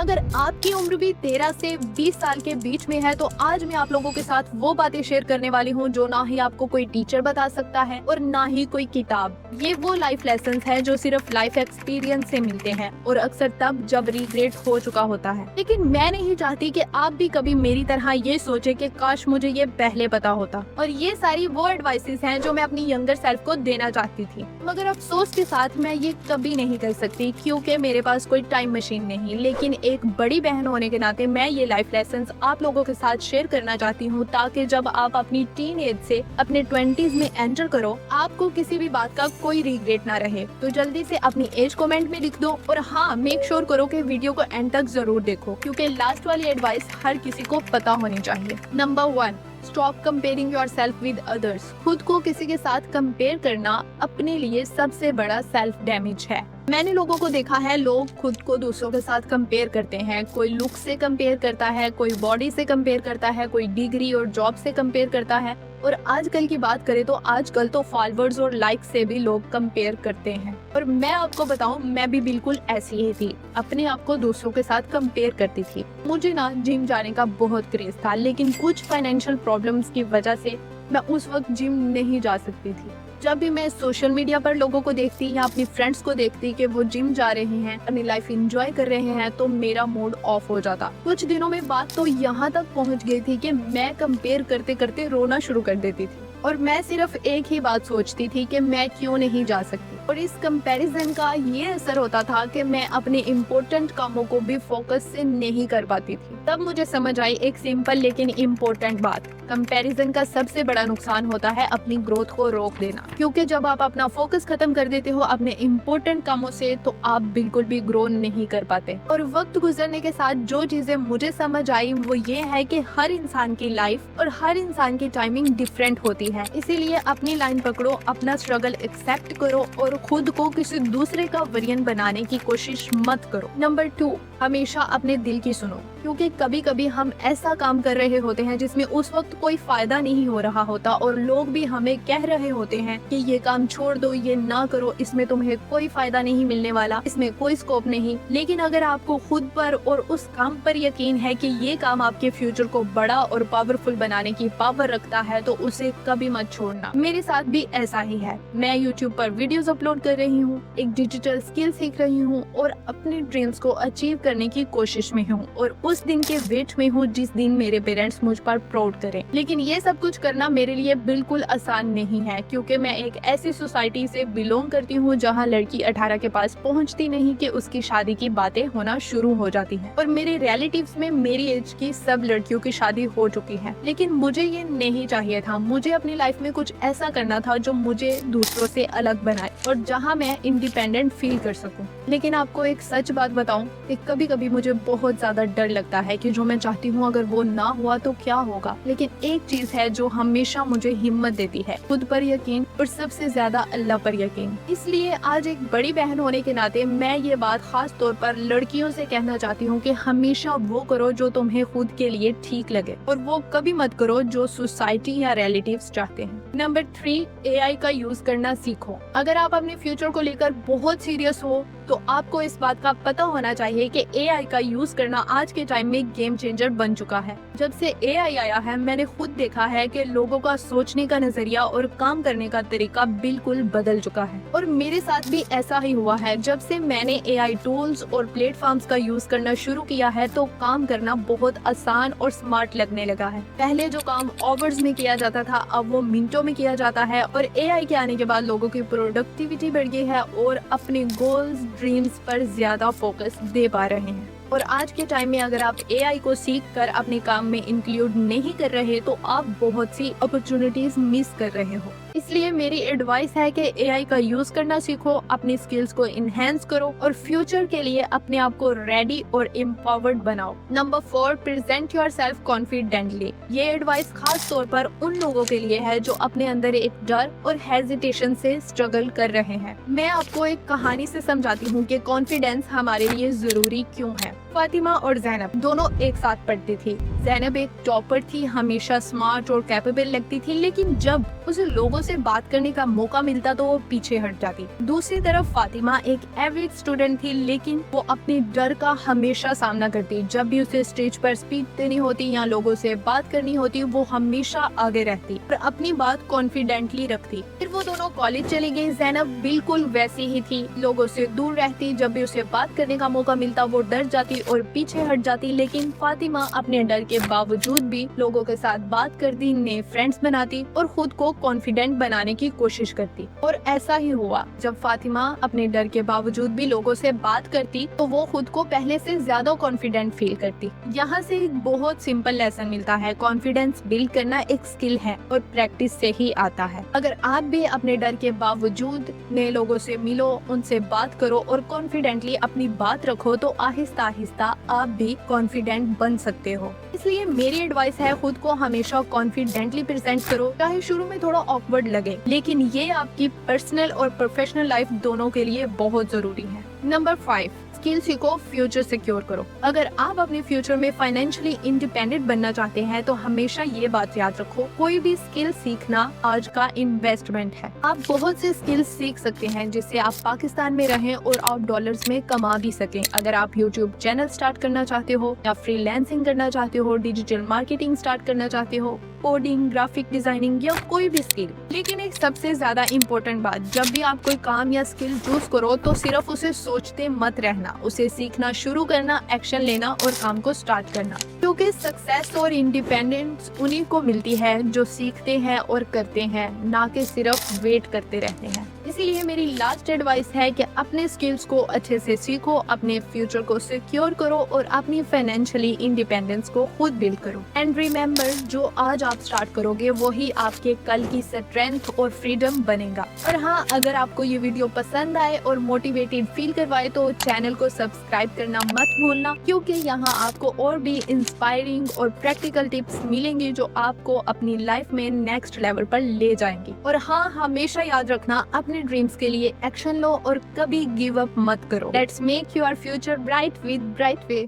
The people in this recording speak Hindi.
अगर आपकी उम्र भी 13 से 20 साल के बीच में है तो आज मैं आप लोगों के साथ वो बातें शेयर करने वाली हूँ जो ना ही आपको कोई टीचर बता सकता है और ना ही कोई किताब। ये वो लाइफ लेसन्स हैं जो सिर्फ लाइफ एक्सपीरियंस से मिलते हैं और अक्सर तब जब रिग्रेट हो चुका होता है। लेकिन मैं नहीं चाहती कि आप भी कभी मेरी तरह ये सोचे कि काश मुझे ये पहले पता होता। और ये सारी वो एडवाइसेस हैं जो मैं अपनी यंगर सेल्फ को देना चाहती थी, मगर अफसोस के साथ मैं ये कभी नहीं कर सकती क्योंकि मेरे पास कोई टाइम मशीन नहीं। लेकिन एक बड़ी बहन होने के नाते मैं ये लाइफ लेसन्स आप लोगों के साथ शेयर करना चाहती हूँ ताकि जब आप अपनी टीन एज से अपने 20s में एंटर करो आपको किसी भी बात का कोई रिग्रेट ना रहे। तो जल्दी से अपनी एज कमेंट में लिख दो और हाँ, मेक श्योर करो कि वीडियो को एंड तक जरूर देखो क्योंकि लास्ट वाली एडवाइस हर किसी को पता होनी चाहिए। Number 1, stop comparing yourself with others. खुद को किसी के साथ कंपेयर करना अपने लिए सबसे बड़ा सेल्फ डैमेज है। मैंने लोगों को देखा है, लोग खुद को दूसरों के साथ कंपेयर करते हैं। कोई लुक से कंपेयर करता है, कोई बॉडी से कंपेयर करता है, कोई डिग्री और जॉब से कंपेयर करता है। और आजकल की बात करें तो आजकल तो फॉलोअर्स और लाइक से भी लोग कंपेयर करते हैं। और मैं आपको बताऊं, मैं भी बिल्कुल ऐसी ही थी, अपने आप को दूसरों के साथ कंपेयर करती थी। मुझे ना जिम जाने का बहुत क्रेज था, लेकिन कुछ फाइनेंशियल प्रॉब्लम्स की वजह से मैं उस वक्त जिम नहीं जा सकती थी। जब भी मैं सोशल मीडिया पर लोगों को देखती या अपनी फ्रेंड्स को देखती कि वो जिम जा रहे हैं, अपनी लाइफ एंजॉय कर रहे हैं, तो मेरा मूड ऑफ हो जाता। कुछ दिनों में बात तो यहाँ तक पहुँच गई थी कि मैं कंपेयर करते करते रोना शुरू कर देती थी और मैं सिर्फ एक ही बात सोचती थी कि मैं क्यों नहीं जा सकती। और इस कंपैरिजन का ये असर होता था कि मैं अपने इम्पोर्टेंट कामों को भी फोकस से नहीं कर पाती थी। तब मुझे समझ आई एक सिंपल लेकिन इम्पोर्टेंट बात, कंपैरिजन का सबसे बड़ा नुकसान होता है अपनी ग्रोथ को रोक देना। क्योंकि जब आप अपना फोकस खत्म कर देते हो अपने इम्पोर्टेंट कामों से तो आप बिल्कुल भी ग्रो नहीं कर पाते। और वक्त गुजरने के साथ जो चीजें मुझे समझ आई वो ये है कि हर इंसान की लाइफ और हर इंसान की टाइमिंग डिफरेंट होती है। इसीलिए अपनी लाइन पकड़ो, अपना स्ट्रगल एक्सेप्ट करो और खुद को किसी दूसरे का वरियन बनाने की कोशिश मत करो। नंबर 2, हमेशा अपने दिल की सुनो। क्योंकि कभी कभी हम ऐसा काम कर रहे होते हैं जिसमें उस वक्त कोई फायदा नहीं हो रहा होता और लोग भी हमें कह रहे होते हैं कि ये काम छोड़ दो, ये ना करो, इसमें तुम्हें कोई फायदा नहीं मिलने वाला, इसमें कोई स्कोप नहीं। लेकिन अगर आपको खुद पर और उस काम पर यकीन है कि ये काम आपके फ्यूचर को बड़ा और पावरफुल बनाने की पावर रखता है तो उसे कभी मत छोड़ना। मेरे साथ भी ऐसा ही है। मैं YouTube पर वीडियोस अपलोड कर रही हूँ, एक डिजिटल स्किल सीख रही हूँ और अपने ड्रीम्स को अचीव करने की कोशिश में हूँ और उस दिन के वेट में हूँ जिस दिन मेरे पेरेंट्स मुझ पर प्राउड करें। लेकिन ये सब कुछ करना मेरे लिए बिल्कुल आसान नहीं है क्योंकि मैं एक ऐसी सोसाइटी से बिलोंग करती हूँ जहाँ लड़की 18 के पास पहुँचती नहीं कि उसकी शादी की बातें होना शुरू हो जाती हैं। और मेरे रिलेटिव्स में मेरी एज की सब लड़कियों की शादी हो चुकी है। लेकिन मुझे ये नहीं चाहिए था। मुझे अपनी लाइफ में कुछ ऐसा करना था जो मुझे दूसरों से अलग बनाए और जहाँ मैं इंडिपेंडेंट फील कर सकूं। लेकिन आपको एक सच बात बताऊं कि कभी कभी मुझे बहुत ज्यादा डर लगता है कि जो मैं चाहती हूँ अगर वो ना हुआ तो क्या होगा। लेकिन एक चीज है जो हमेशा मुझे हिम्मत देती है, खुद पर यकीन और सबसे ज्यादा अल्लाह पर यकीन। इसलिए आज एक बड़ी बहन होने के नाते मैं ये बात खास तौर पर लड़कियों से कहना चाहती हूँ कि हमेशा वो करो जो तुम्हें खुद के लिए ठीक लगे और वो कभी मत करो जो सोसाइटी या रिलेटिव्स चाहते हैं। नंबर 3, AI का यूज करना सीखो। अगर आप अपने फ्यूचर को लेकर बहुत सीरियस हो तो आपको इस बात का पता होना चाहिए कि AI का यूज करना आज के टाइम में गेम चेंजर बन चुका है। जब से AI आया है मैंने खुद देखा है कि लोगों का सोचने का नजरिया और काम करने का तरीका बिल्कुल बदल चुका है। और मेरे साथ भी ऐसा ही हुआ है। जब से मैंने AI टूल्स और प्लेटफॉर्म्स का यूज करना शुरू किया है तो काम करना बहुत आसान और स्मार्ट लगने लगा है। पहले जो काम आवर्स में किया जाता था अब वो मिनटों में किया जाता है। और AI के आने के बाद लोगों की प्रोडक्टिविटी बढ़ गई है और अपने गोल्स ड्रीम्स पर ज्यादा फोकस दे पा रहे हैं। और आज के टाइम में अगर आप AI को सीख कर अपने काम में इंक्लूड नहीं कर रहे तो आप बहुत सी अपॉर्चुनिटीज मिस कर रहे हो। इसलिए मेरी एडवाइस है कि AI का यूज करना सीखो, अपनी स्किल्स को इनहेंस करो और फ्यूचर के लिए अपने आप को रेडी और एम्पावर्ड बनाओ। Number 4, present yourself confidently. ये एडवाइस खास तौर पर उन लोगों के लिए है जो अपने अंदर एक डर और हेजिटेशन से स्ट्रगल कर रहे हैं। मैं आपको एक कहानी से समझाती हूँ कि कॉन्फिडेंस हमारे लिए जरूरी क्यों है। फातिमा और ज़ैनब दोनों एक साथ पढ़ती थी। ज़ैनब एक टॉपर थी, हमेशा स्मार्ट और कैपेबल लगती थी, लेकिन जब उसे लोगों से बात करने का मौका मिलता तो वो पीछे हट जाती। दूसरी तरफ फातिमा एक एवरेज स्टूडेंट थी, लेकिन वो अपने डर का हमेशा सामना करती। जब भी उसे स्टेज पर स्पीच देनी होती या लोगों से बात करनी होती, वो हमेशा आगे रहती और अपनी बात कॉन्फिडेंटली रखती। फिर वो दोनों कॉलेज चली गई। ज़ैनब बिल्कुल वैसी ही थी, लोगों से दूर रहती। जब भी उसे बात करने का मौका मिलता वो डर जाती और पीछे हट जाती, लेकिन फातिमा अपने डर के बावजूद भी लोगों के साथ बात करती, नए फ्रेंड्स बनाती और खुद को कॉन्फिडेंट बनाने की कोशिश करती। और ऐसा ही हुआ, जब फातिमा अपने डर के बावजूद भी लोगों से बात करती तो वो खुद को पहले से ज्यादा कॉन्फिडेंट फील करती। यहाँ से एक बहुत सिंपल लेसन मिलता है, कॉन्फिडेंस बिल्ड करना एक स्किल है और प्रैक्टिस से ही आता है। अगर आप भी अपने डर के बावजूद नए लोगों से मिलो, उनसे बात करो और कॉन्फिडेंटली अपनी बात रखो, तो आहिस्ता आहिस्ता आप भी कॉन्फिडेंट बन सकते हो। इसलिए मेरी एडवाइस है, खुद को हमेशा कॉन्फिडेंटली प्रेजेंट करो, चाहे शुरू में थोड़ा ऑकवर्ड लगे, लेकिन ये आपकी पर्सनल और प्रोफेशनल लाइफ दोनों के लिए बहुत जरूरी है। नंबर 5, स्किल सीखो, फ्यूचर सिक्योर करो। अगर आप अपने फ्यूचर में फाइनेंशियली इंडिपेंडेंट बनना चाहते हैं तो हमेशा ये बात याद रखो, कोई भी स्किल सीखना आज का इन्वेस्टमेंट है। आप बहुत से स्किल्स सीख सकते हैं जिससे आप पाकिस्तान में रहें और आप डॉलर्स में कमा भी सकें। अगर आप यूट्यूब चैनल स्टार्ट करना चाहते हो या फ्रीलांसिंग करना चाहते हो, डिजिटल मार्केटिंग स्टार्ट करना चाहते हो, कोडिंग, ग्राफिक डिजाइनिंग या कोई भी स्किल। लेकिन एक सबसे ज्यादा इम्पोर्टेंट बात, जब भी आप कोई काम या स्किल चूज करो तो सिर्फ उसे सोचते मत रहना, उसे सीखना शुरू करना, एक्शन लेना और काम को स्टार्ट करना। क्योंकि सक्सेस और इंडिपेंडेंस उन्हीं को मिलती है जो सीखते हैं और करते हैं, ना कि सिर्फ वेट करते रहते हैं। इसीलिए मेरी लास्ट एडवाइस है कि अपने स्किल्स को अच्छे से सीखो, अपने फ्यूचर को सिक्योर करो और अपनी फाइनेंशियली इंडिपेंडेंस को खुद बिल्ड करो। एंड रिमेम्बर, जो आज आप स्टार्ट करोगे वही आपके कल की स्ट्रेंथ और फ्रीडम बनेगा। और हाँ, अगर आपको ये वीडियो पसंद आए और मोटिवेटेड फील करवाए तो चैनल को सब्सक्राइब करना मत भूलना, क्योंकि यहाँ आपको और भी इंस्पायरिंग और प्रैक्टिकल टिप्स मिलेंगे जो आपको अपनी लाइफ में नेक्स्ट लेवल पर ले जाएंगे। और हाँ, हमेशा याद रखना, अपने ड्रीम्स के लिए एक्शन लो और कभी गिव अप मत करो। Let's make your future bright with bright way.